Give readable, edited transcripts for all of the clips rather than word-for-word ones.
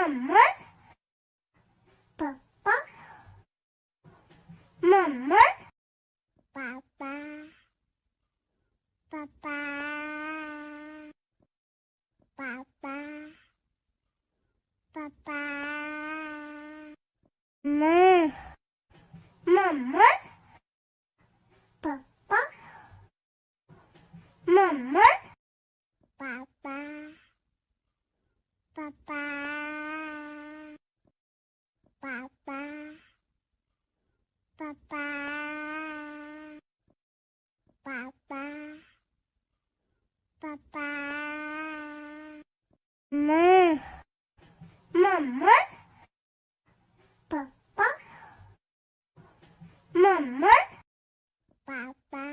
Mamma, pappa, mamma, Papa, papa, papa, papa. Mamma, pappa, mamma, Papa, papa, papa, papa, papa, papa. Mamma, pappa, mamma, Papa,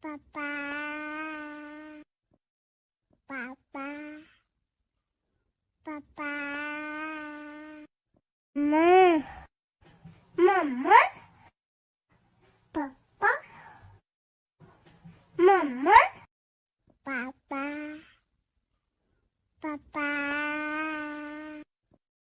papa, papa, papa. Mamma, pappa, mamma, Papa, papa.